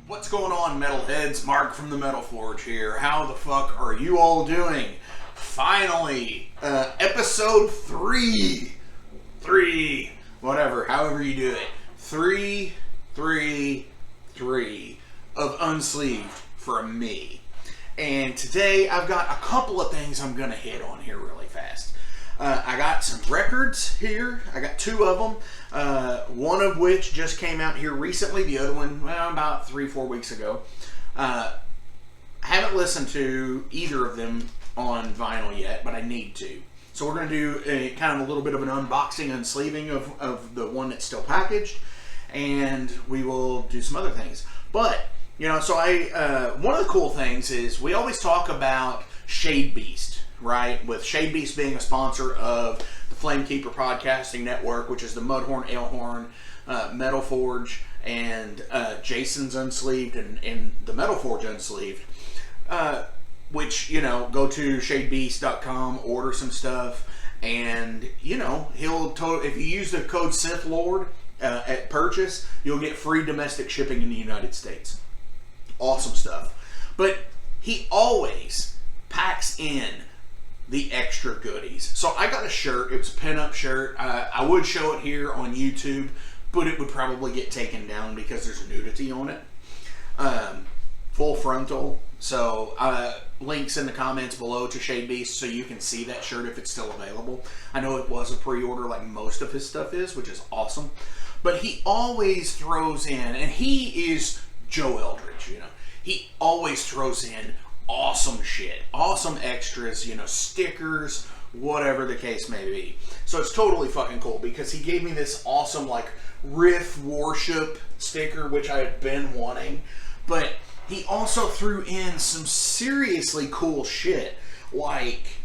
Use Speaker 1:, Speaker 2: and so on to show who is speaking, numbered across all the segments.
Speaker 1: What's going on, metalheads? Mark from the Metal Forge here. How the fuck are you all doing? Finally, episode 3, whatever, however you do it. 3 of Unsleeved from me. And today I've got a couple of things I'm going to hit on here really fast. I got some records here. I got 2 of them. One of which just came out here recently. The other one, well, about 3-4 weeks ago. I haven't listened to either of them on vinyl yet, but I need to. So we're going to do kind of a little bit of an unboxing, unsleeving of the one that's still packaged. And we will do some other things. But, you know, so one of the cool things is we always talk about Shadebeast, right? With Shadebeast being a sponsor of the Flamekeeper podcasting network, which is the MUDHORN, ALEHORN, Metal Forge, and Jason's Unsleeved, and the Metal Forge Unsleeved. Which, you know, go to shadebeast.com, order some stuff, and, you know, if you use the code SynthLord at purchase, you'll get free domestic shipping in the United States. Awesome stuff. But he always packs in the extra goodies. So I got a shirt. It was a pinup shirt. I would show it here on YouTube, but it would probably get taken down because there's nudity on it. Full frontal. So links in the comments below to Shadebeast so you can see that shirt if it's still available. I know it was a pre-order like most of his stuff is, which is awesome. But he always throws in, and he is Joe Eldridge, you know. He always throws in awesome shit, awesome extras, you know, stickers, whatever the case may be. So it's totally fucking cool because he gave me this awesome like riff worship sticker, which I had been wanting, but he also threw in some seriously cool shit like,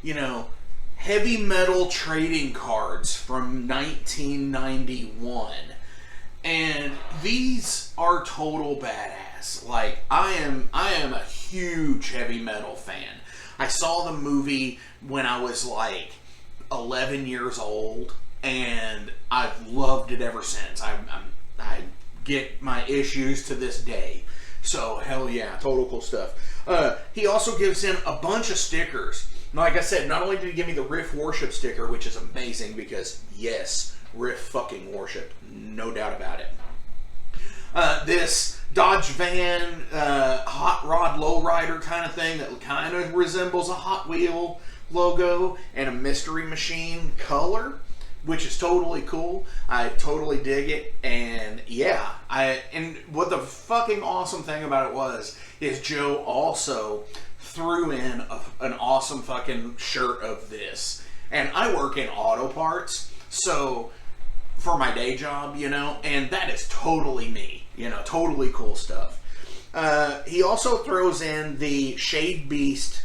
Speaker 1: you know, heavy metal trading cards from 1991. And these are total badass. Like, I am a huge heavy metal fan. I saw the movie when I was like 11 years old, and I've loved it ever since. I get my issues to this day. So, hell yeah, total cool stuff. He also gives in a bunch of stickers. Like I said, not only did he give me the Riff Worship sticker, which is amazing because, yes, Riff fucking worship, no doubt about it. This Dodge Van hot rod lowrider kind of thing that kind of resembles a Hot Wheel logo and a Mystery Machine color, which is totally cool. I totally dig it. And yeah, and what the fucking awesome thing about it is Joe also threw in an awesome fucking shirt of this. And I work in auto parts, so for my day job, you know, and that is totally me, you know, totally cool stuff. He also throws in the Shadebeast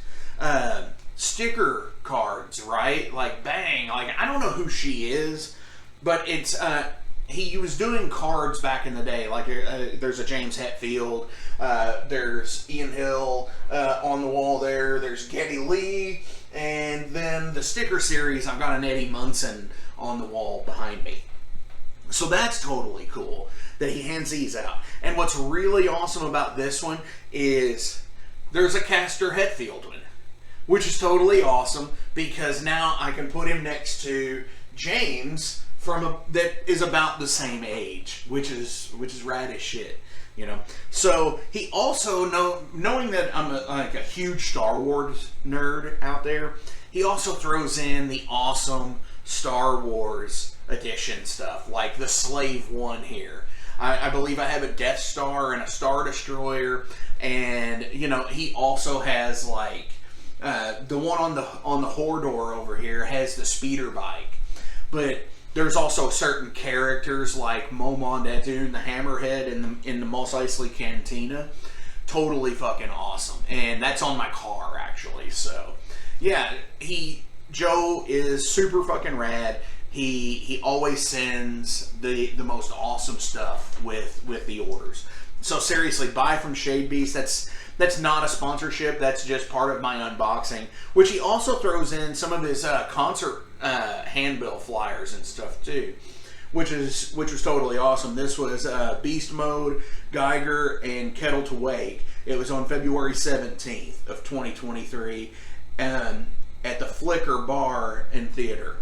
Speaker 1: sticker cards, right? Like, bang, like, I don't know who she is, but it's, he was doing cards back in the day, like, there's a James Hetfield, there's Ian Hill on the wall there, there's Geddy Lee, and then the sticker series, I've got an Eddie Munson on the wall behind me. So that's totally cool that he hands these out. And what's really awesome about this one is there's a Castor Hetfield one, which is totally awesome because now I can put him next to James that is about the same age, which is rad as shit, you know. So he also knowing that I'm a huge Star Wars nerd out there, he also throws in the awesome Star Wars edition stuff, like the Slave One here. I believe I have a Death Star and a Star Destroyer, and you know, he also has like the one on the Hordor over here has the speeder bike, but there's also certain characters like Momon Dadun, the Hammerhead, in the Mos Eisley Cantina. Totally fucking awesome, and that's on my car actually. So yeah, Joe is super fucking rad. He always sends the most awesome stuff with the orders. So seriously, buy from Shadebeast. That's not a sponsorship. That's just part of my unboxing. Which he also throws in some of his concert handbill flyers and stuff too. which was totally awesome. This was Beast Mode, Geiger, and Kettle to Wake. It was on February 17th of 2023 at the Flicker Bar and Theater.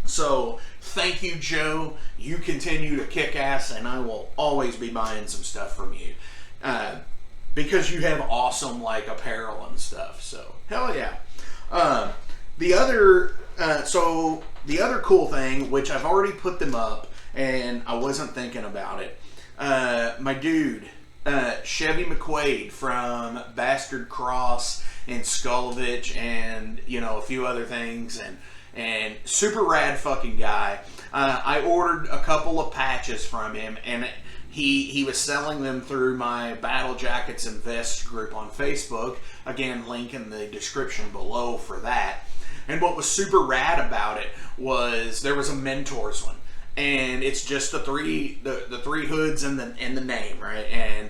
Speaker 1: So thank you, Joe. You continue to kick ass, and I will always be buying some stuff from you because you have awesome like apparel and stuff. So hell yeah. The other cool thing, which I've already put them up, and I wasn't thinking about it. My dude, Chevy McQuaid from Bastard Cross and Skullovich, and a few other things, and super rad fucking guy. I ordered a couple of patches from him, and he was selling them through my Battle Jackets and Vests group on Facebook. Again, link in the description below for that. And what was super rad about it was there was a Mentors one, and it's just the three hoods and the name, right? And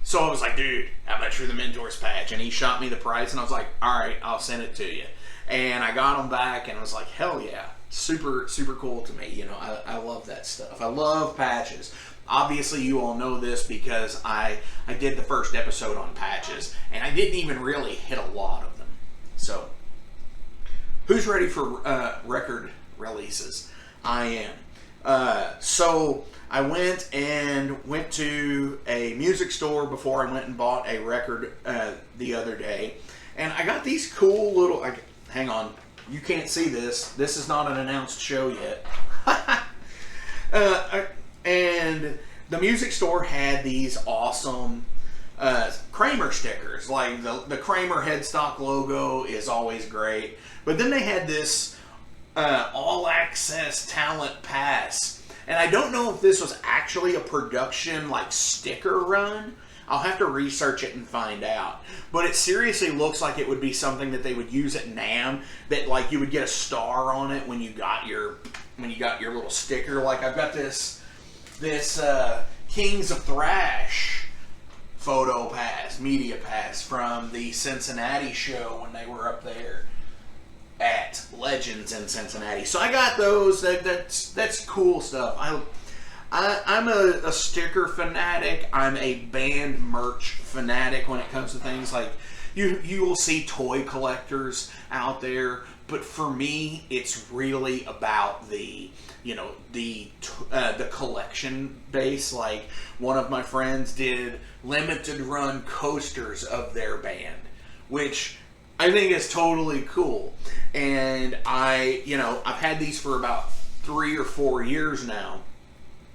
Speaker 1: so I was like, dude, how much for the Mentors patch? And he shot me the price, and I was like, all right, I'll send it to you. And I got them back, and I was like, hell yeah, super cool to me. I love that stuff. I love patches. Obviously, you all know this because I did the first episode on patches, and I didn't even really hit a lot of them. So, who's ready for record releases? I am. So, I went to a music store before I went and bought a record the other day, and I got these cool little... hang on, you can't see this. This is not an announced show yet. And the music store had these awesome Kramer stickers. Like the Kramer headstock logo is always great. But then they had this all access talent pass. And I don't know if this was actually a production like sticker run. I'll have to research it and find out. But it seriously looks like it would be something that they would use at NAMM, that like you would get a star on it when you got your little sticker. Like I've got this Kings of Thrash photo pass, media pass from the Cincinnati show when they were up there at Legends in Cincinnati. So I got those. That's cool stuff. I'm a sticker fanatic. I'm a band merch fanatic when it comes to things like you will see toy collectors out there, but for me, it's really about the collection base. Like one of my friends did limited run coasters of their band, which I think is totally cool. And I've had these for about 3 or 4 years now.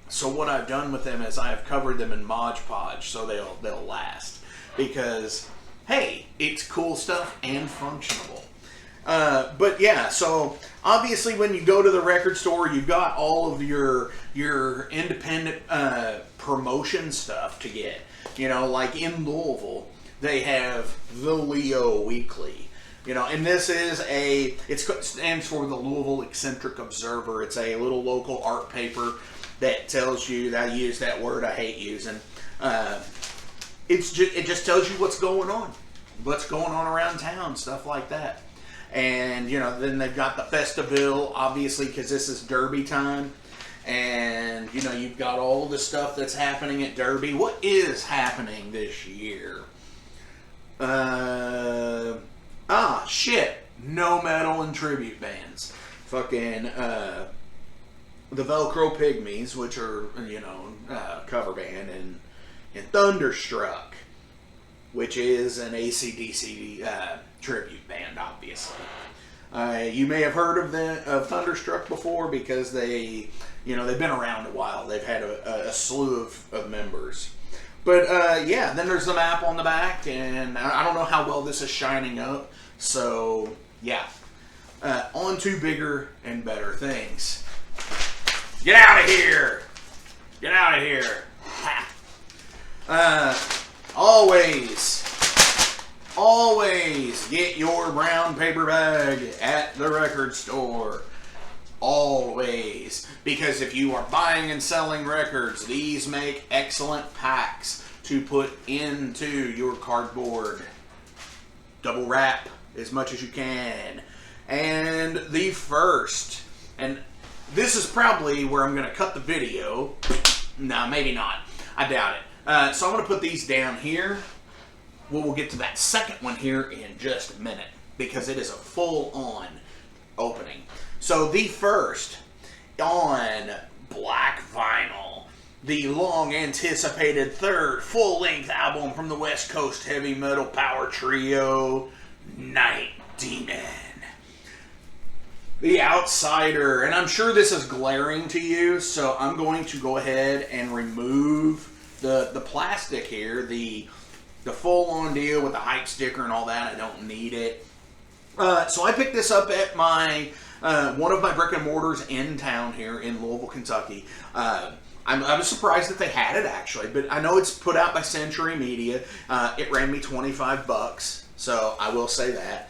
Speaker 1: So what I've done with them is I've covered them in Mod Podge so they'll last. Because, hey, it's cool stuff and functional. But yeah, so obviously when you go to the record store, you've got all of your independent promotion stuff to get. Like in Louisville, they have the Leo Weekly. And this is it stands for the Louisville Eccentric Observer. It's a little local art paper that tells you, that I use that word I hate using. It just tells you what's going on around town, stuff like that. And then they've got the Festiville, obviously, because this is Derby time. And you've got all the stuff that's happening at Derby. What is happening this year? Shit. No metal and tribute bands. Fucking the Velcro Pygmies, which are cover band, and Thunderstruck, which is an AC/DC tribute band, obviously. You may have heard of Thunderstruck before because they've been around a while. They've had a slew of members. But yeah, then there's the map on the back, and I don't know how well this is shining up. So yeah, on to bigger and better things. Get out of here! Get out of here! Ha! Always get your brown paper bag at the record store. Always. Because if you are buying and selling records, these make excellent packs to put into your cardboard. Double wrap as much as you can. And the first, and this is probably where I'm going to cut the video. No, maybe not. I doubt it. So I'm going to put these down here. We'll get to that second one here in just a minute, because it is a full-on opening. So the first on black vinyl, the long-anticipated third full-length album from the West Coast heavy metal power trio, Night Demon. The Outsider. And I'm sure this is glaring to you, so I'm going to go ahead and remove the plastic here, the full-on deal with the hype sticker and all that. I don't need it. So I picked this up at my one of my brick and mortars in town here in Louisville, Kentucky. I was surprised that they had it, actually, but I know it's put out by Century Media. It ran me $25, so I will say that,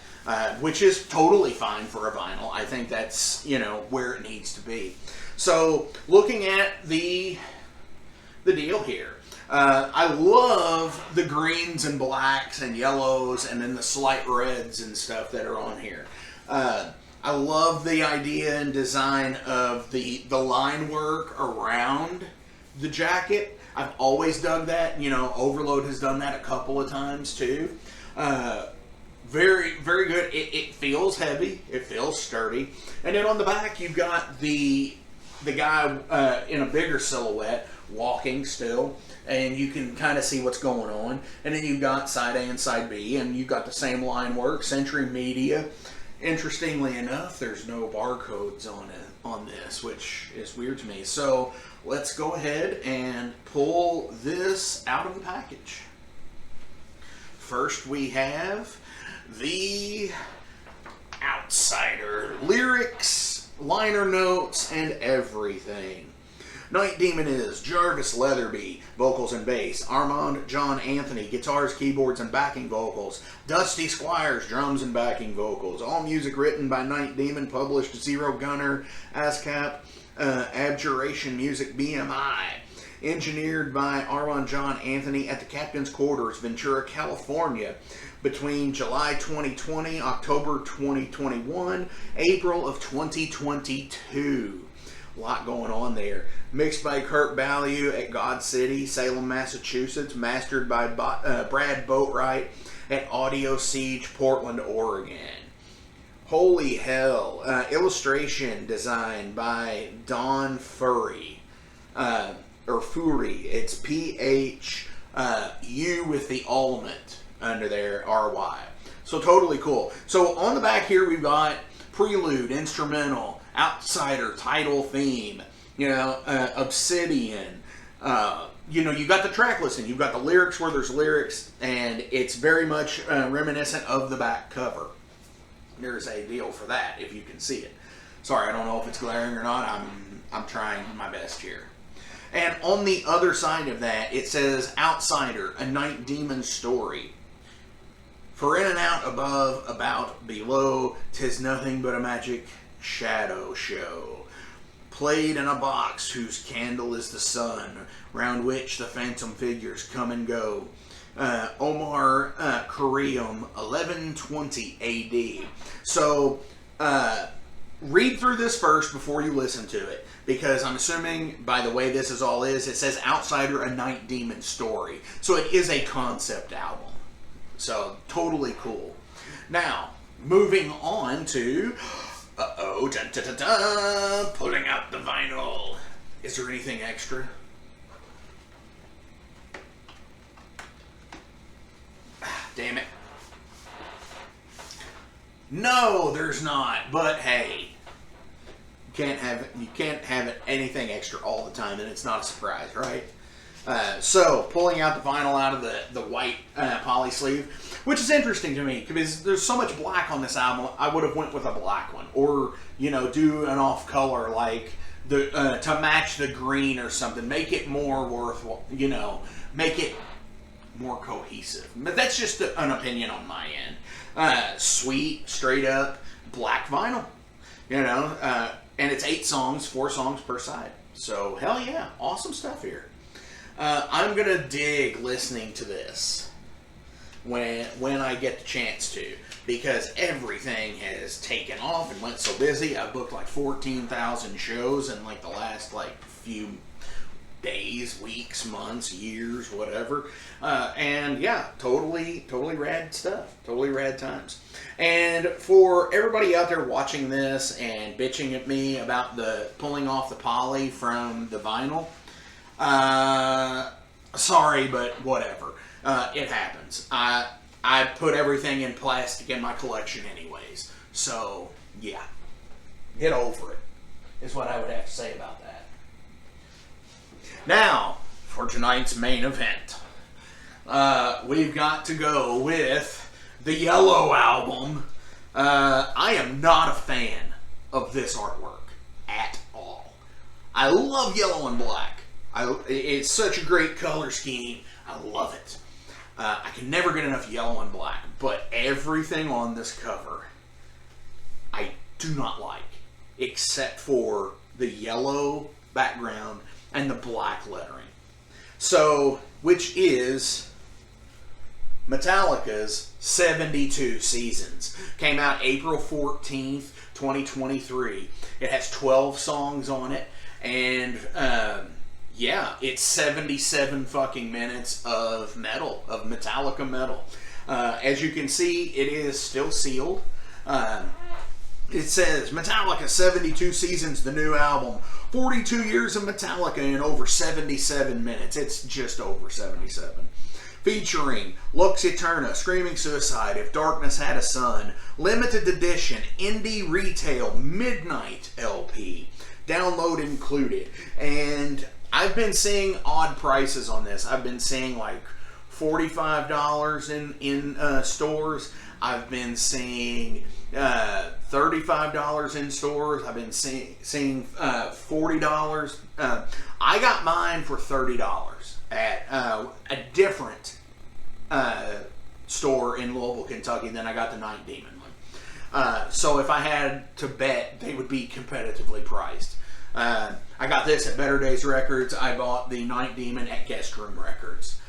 Speaker 1: which is totally fine for a vinyl. I think that's, you know, where it needs to be. So looking at the deal here. I love the greens and blacks and yellows and then the slight reds and stuff that are on here. I love the idea and design of the line work around the jacket. I've always dug that. You know, Overload has done that a couple of times too. Very, very good. It feels heavy. It feels sturdy. And then on the back, you've got the guy in a bigger silhouette walking still, and you can kind of see what's going on. And then you've got side A and side B, and you've got the same line work, Century Media. Interestingly enough, there's no barcodes on this, which is weird to me. So let's go ahead and pull this out of the package. First we have the Outsider. Lyrics, liner notes, and everything. Night Demon is Jarvis Leatherby, vocals and bass. Armand John Anthony, guitars, keyboards, and backing vocals. Dusty Squires, drums and backing vocals. All music written by Night Demon, published Zero Gunner, ASCAP, Abjuration Music, BMI. Engineered by Armand John Anthony at the Captain's Quarters, Ventura, California, between July 2020, October 2021, April of 2022. A lot going on there. Mixed by Kurt Ballou at God City, Salem, Massachusetts. Mastered by Brad Boatwright at Audio Siege, Portland, Oregon. Holy hell. Illustration design by Don Furry. Or Fury. It's P-H-U with the ultimate under there, R-Y. So totally cool. So on the back here we've got prelude, instrumental, Outsider, title theme, you know, Obsidian, you know, you got the track listing, you've got the lyrics where there's lyrics, and it's very much reminiscent of the back cover. There's a deal for that, if you can see it. Sorry, I don't know if it's glaring or not. I'm trying my best here. And on the other side of that, it says Outsider, a Night Demon story. For in and out, above, about, below, 'tis nothing but a magic shadow show. Played in a box whose candle is the sun, round which the phantom figures come and go. Omar Kareem, 1120 AD. So, read through this first before you listen to it, because I'm assuming by the way this is all is, it says Outsider, a Night Demon story. So it is a concept album. So totally cool. Now, moving on to, pulling out the vinyl. Is there anything extra? Damn it. No, there's not. But hey, you can't have anything extra all the time, and it's not a surprise, right? So pulling out the vinyl out of the white poly sleeve, which is interesting to me because there's so much black on this album. I would have went with a black one, or you know, do an off color like the to match the green or something. Make it more worthwhile, you know, make it more cohesive. But that's just an opinion on my end. Sweet, straight up black vinyl, you know, and it's 8 songs, 4 songs per side. So hell yeah, awesome stuff here. I'm gonna dig listening to this when I get the chance to. because everything has taken off and went so busy. I've booked like 14,000 shows in like the last like few days, weeks, months, years, whatever. And yeah, totally rad stuff. Totally rad times. And for everybody out there watching this and bitching at me about the pulling off the poly from the vinyl, sorry, but whatever. It happens. I put everything in plastic in my collection anyways. So, yeah. Get over it, is what I would have to say about that. Now, for tonight's main event. We've got to go with the Yellow album. I am not a fan of this artwork at all. I love yellow and black. It's such a great color scheme. I love it. I can never get enough yellow and black, but everything on this cover I do not like, except for the yellow background and the black lettering. So, which is Metallica's 72 Seasons. Came out April 14th, 2023. It has 12 songs on it, and yeah, it's 77 fucking minutes of metal, of Metallica metal. As you can see, it is still sealed. It says, Metallica 72 Seasons, the new album. 42 years of Metallica in over 77 minutes. It's just over 77. Featuring Lux Eterna, Screaming Suicide, If Darkness Had a Sun, Limited Edition, Indie Retail, Midnight LP, download included. And I've been seeing odd prices on this. I've been seeing like $45 in stores. I've been seeing $35 in stores. I've been seeing $40. I got mine for $30 at a different store in Louisville, Kentucky than I got the Night Demon one. So if I had to bet, they would be competitively priced. I got this at Better Days Records. I bought the Night Demon at Guest Room Records.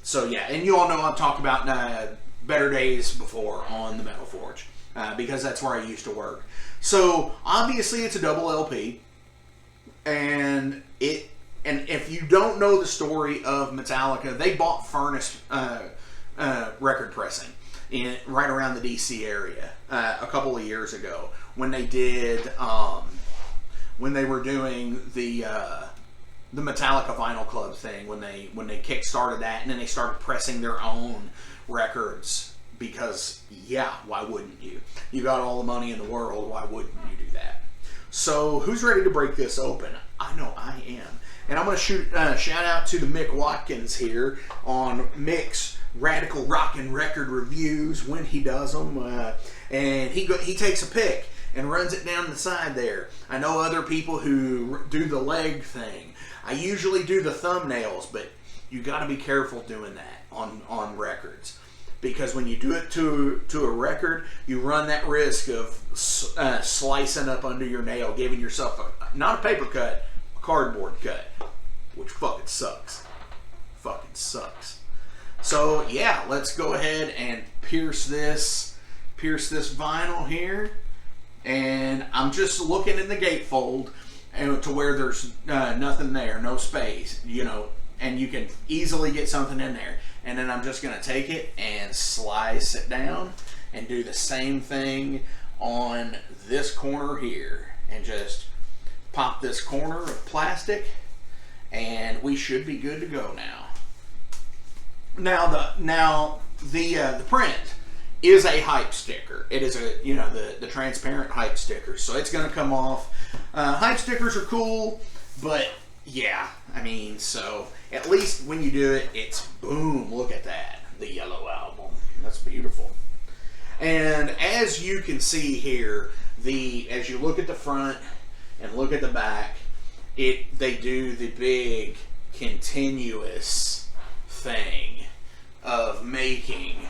Speaker 1: So yeah, and you all know I've talked about Better Days before on the Metal Forge. Because that's where I used to work. So obviously it's a double LP, and if you don't know the story of Metallica, they bought Furnace record pressing right around the DC area a couple of years ago when they did when they were doing the Metallica Vinyl Club thing, when they kick-started that, and then they started pressing their own records. Because, yeah, why wouldn't you? You got all the money in the world, why wouldn't you do that? So, who's ready to break this open? I know I am. And I'm going to shout out to the Mick Watkins here on Mick's Radical Rockin' Record Reviews when he does them. And he takes a pick and runs it down the side there. I know other people who do the leg thing. I usually do the thumbnails, but you got to be careful doing that on records. Because when you do it to a record, you run that risk of slicing up under your nail, giving yourself not a paper cut, a cardboard cut, which fucking sucks. Fucking sucks. So yeah, let's go ahead and pierce this vinyl here, and I'm just looking in the gatefold and to where there's nothing there, no space, you know, and you can easily get something in there. And then I'm just going to take it and slice it down and do the same thing on this corner here. And just pop this corner of plastic, and we should be good to go now. Now the print is a hype sticker. It is the transparent hype sticker. So it's going to come off. Hype stickers are cool, but yeah, I mean, so at least when you do it, it's boom, look at that, the Yellow album. That's beautiful. And as you can see here, as you look at the front and look at the back, they do the big continuous thing of making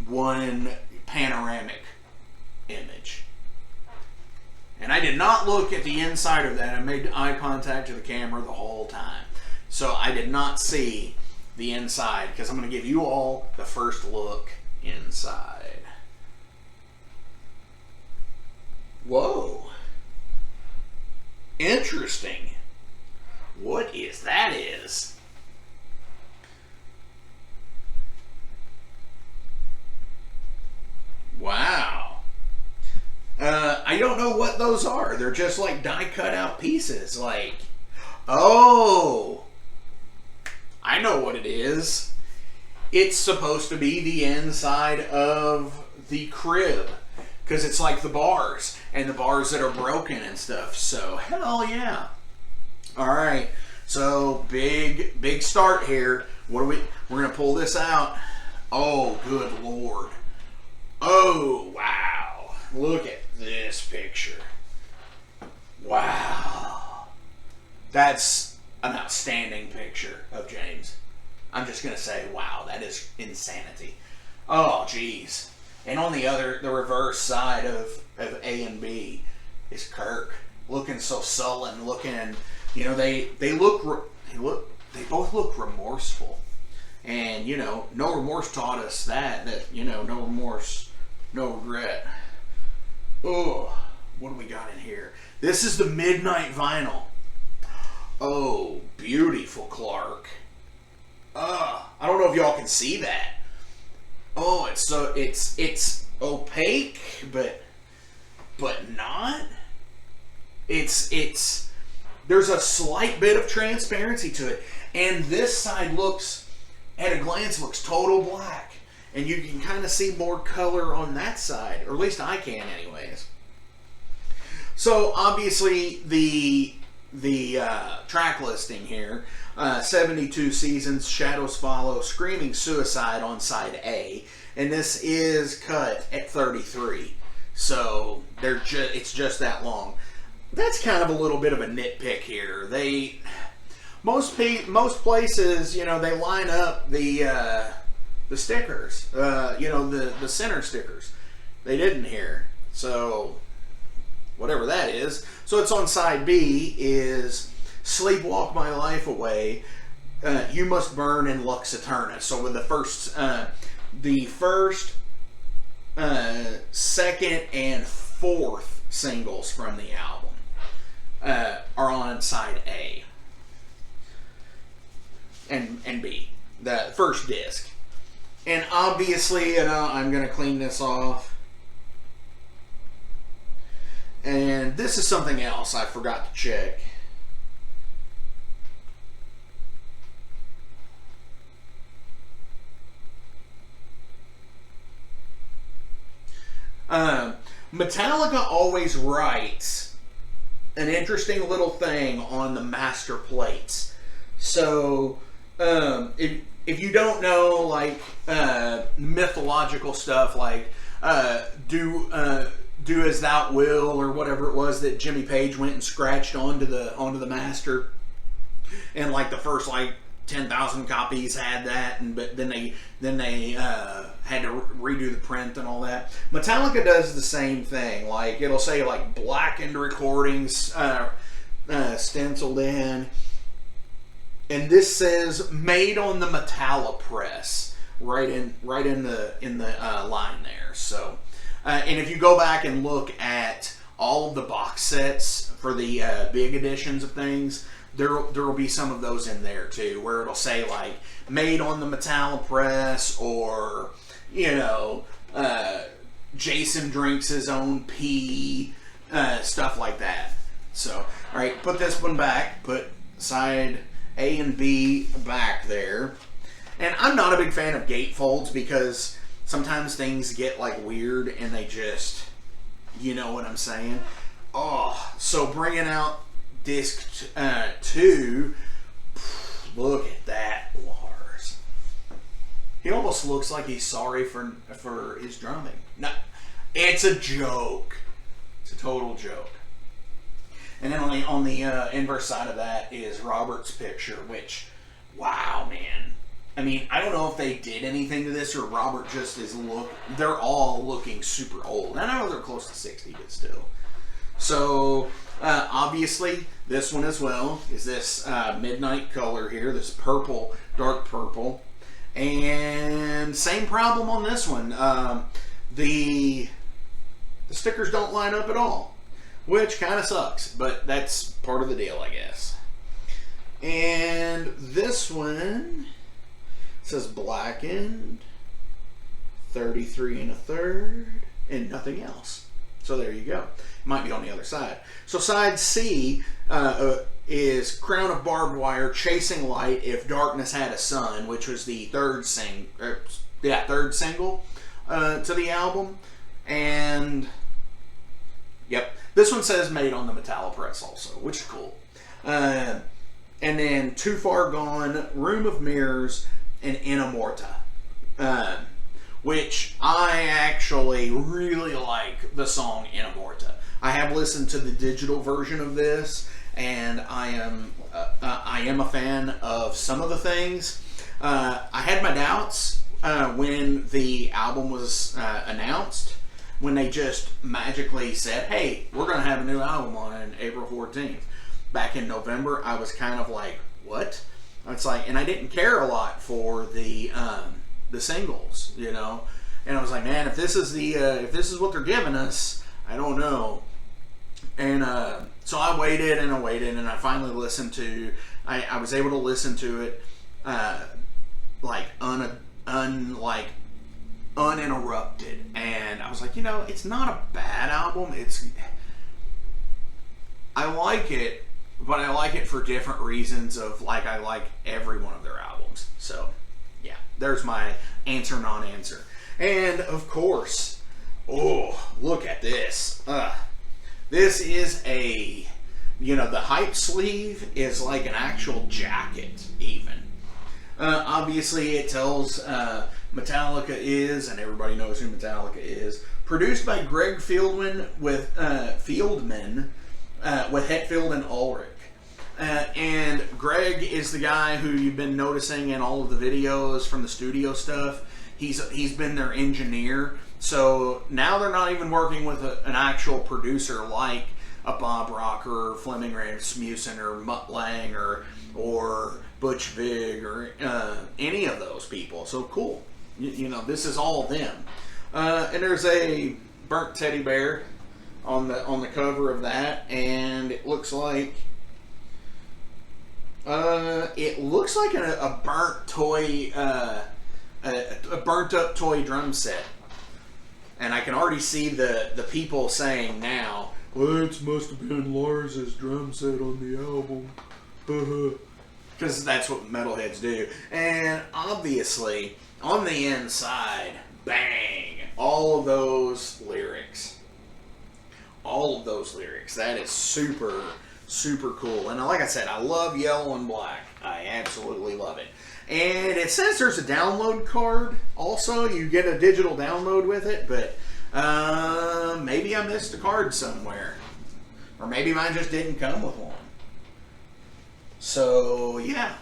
Speaker 1: one panoramic image. And I did not look at the inside of that. I made eye contact to the camera the whole time. So I did not see the inside, because I'm going to give you all the first look inside. Whoa. Interesting. What is that is? Wow. I don't know what those are. They're just like die cut out pieces. Like, oh, I know what it is. It's supposed to be the inside of the crib. Because it's like the bars. And the bars that are broken and stuff. So, hell yeah. Alright. So, big start here. We're going to pull this out. Oh, good Lord. Oh, wow. Look at this picture. Wow. That's an outstanding picture of James. I'm just going to say, wow, that is insanity. Oh, geez. And on the reverse side of A and B is Kirk, looking so sullen, looking, you know, they both look remorseful, and you know, no remorse taught us that you know, no remorse, no regret. Oh, what do we got in here? This is the Midnight vinyl. Oh, beautiful Clark. I don't know if y'all can see that. Oh, it's opaque, but not. It's there's a slight bit of transparency to it, and this side looks, at a glance, looks total black, and you can kind of see more color on that side, or at least I can, anyways. So obviously the track listing here. 72 Seasons, Shadows Follow, Screaming Suicide on side A, and this is cut at 33, so it's just that long. That's kind of a little bit of a nitpick here. Most places, you know, they line up the stickers, you know, the center stickers. They didn't here, so whatever that is. So it's on side B is Sleepwalk My Life Away, You Must Burn in Lux Eterna. So with the first, second, and fourth singles from the album are on side A and B, the first disc. And obviously, you know, I'm going to clean this off. And this is something else I forgot to check. Metallica always writes an interesting little thing on the master plates. So, if you don't know, like, mythological stuff, like, do as thou will, or whatever it was that Jimmy Page went and scratched onto the master, and like the first like 10,000 copies had that, but then they had to redo the print and all that. Metallica does the same thing. Like, it'll say like blackened recordings stenciled in, and this says made on the Metallica press right in the line there. So, and if you go back and look at all of the box sets for the big editions of things, there will be some of those in there too, where it'll say like made on the Metallica press, or you know, Jason drinks his own pee, stuff like that. So, all right, put this one back. Put side A and B back there. And I'm not a big fan of gatefolds because sometimes things get like weird and they just, you know what I'm saying? Oh, so bringing out disc 2, look at that, Lars. He almost looks like he's sorry for his drumming. No, it's a joke. It's a total joke. And then on the inverse side of that is Robert's picture, which, wow, man. I mean, I don't know if they did anything to this or Robert just is they're all looking super old. And I know they're close to 60, but still. So, obviously, this one as well is this midnight color here, this purple, dark purple. And same problem on this one. The stickers don't line up at all, which kind of sucks, but that's part of the deal, I guess. And this one says blackened, 33 1/3, and nothing else. So there you go. Might be on the other side. So side C is Crown of Barbed Wire, Chasing Light, If Darkness Had a Sun, which was the third single to the album. And yep, this one says made on the Metallica press also, which is cool. And then Too Far Gone, Room of Mirrors, and Inamorta, which I actually really like the song Inamorta. I have listened to the digital version of this, and I am a fan of some of the things. I had my doubts when the album was announced, when they just magically said, hey, we're going to have a new album on April 14th. Back in November, I was kind of like, what? It's like, and I didn't care a lot for the singles, you know. And I was like, man, if this is what they're giving us, I don't know. And so I waited and I waited, and I finally listened to. I was able to listen to it, like uninterrupted, and I was like, you know, it's not a bad album. I like it, but I like it for different reasons. Of like, I like every one of their albums. So yeah, there's my answer, non-answer. And of course, oh, look at this. This is the hype sleeve is like an actual jacket, even. Obviously, it tells Metallica is, and everybody knows who Metallica is, produced by Greg Fieldman with Hetfield and Ulrich. And Greg is the guy who you've been noticing in all of the videos from the studio stuff. He's been their engineer. So now they're not even working with an actual producer like a Bob Rocker, or Fleming Rasmussen, or Mutt Lange, or Butch Vig, or any of those people. So cool. You know, this is all them. And there's a burnt teddy bear on the cover of that, and it looks like a burnt toy, a burnt up toy drum set. And I can already see the people saying now, well, it must have been Lars's drum set on the album. Because that's what metalheads do. And obviously, on the inside, bang, all of those lyrics. All of those lyrics. That is super, super cool. And like I said, I love yellow and black. I absolutely love it. And it says there's a download card. Also, you get a digital download with it, but maybe I missed a card somewhere. Or maybe mine just didn't come with one. So, yeah.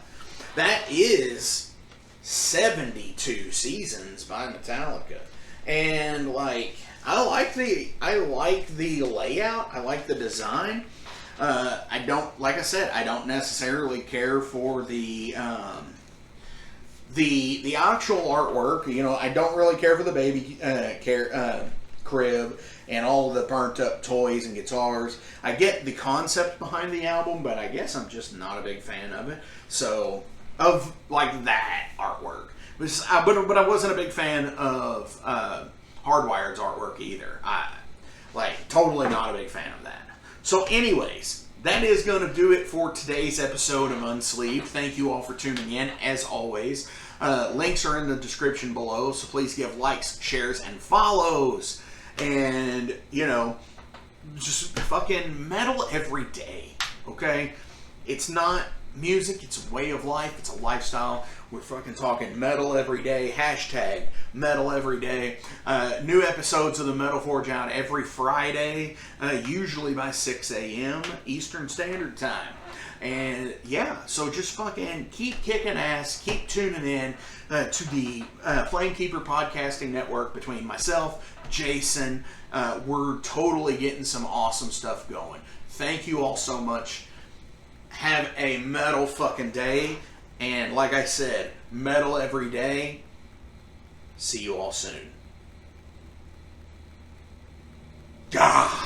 Speaker 1: That is 72 Seasons by Metallica. And, like, I like the layout. I like the design. Like I said, I don't necessarily care for the actual artwork. You know, I don't really care for the baby crib and all of the burnt up toys and guitars. I get the concept behind the album, but I guess I'm just not a big fan of it. So, of like that artwork. But I wasn't a big fan of Hardwired's artwork either. Totally not a big fan of that. So anyways, that is going to do it for today's episode of Unsleeved. Thank you all for tuning in, as always. Links are in the description below, so please give likes, shares, and follows. And, you know, just fucking metal every day, okay? It's not music, it's a way of life, it's a lifestyle. We're fucking talking metal every day. Hashtag metal every day. New episodes of the Metal Forge out every Friday, usually by 6 a.m. Eastern Standard Time. And yeah, so just fucking keep kicking ass, keep tuning in to the Flamekeeper podcasting network between myself, Jason. We're totally getting some awesome stuff going. Thank you all so much. Have a metal fucking day. And like I said, metal every day. See you all soon. Gah!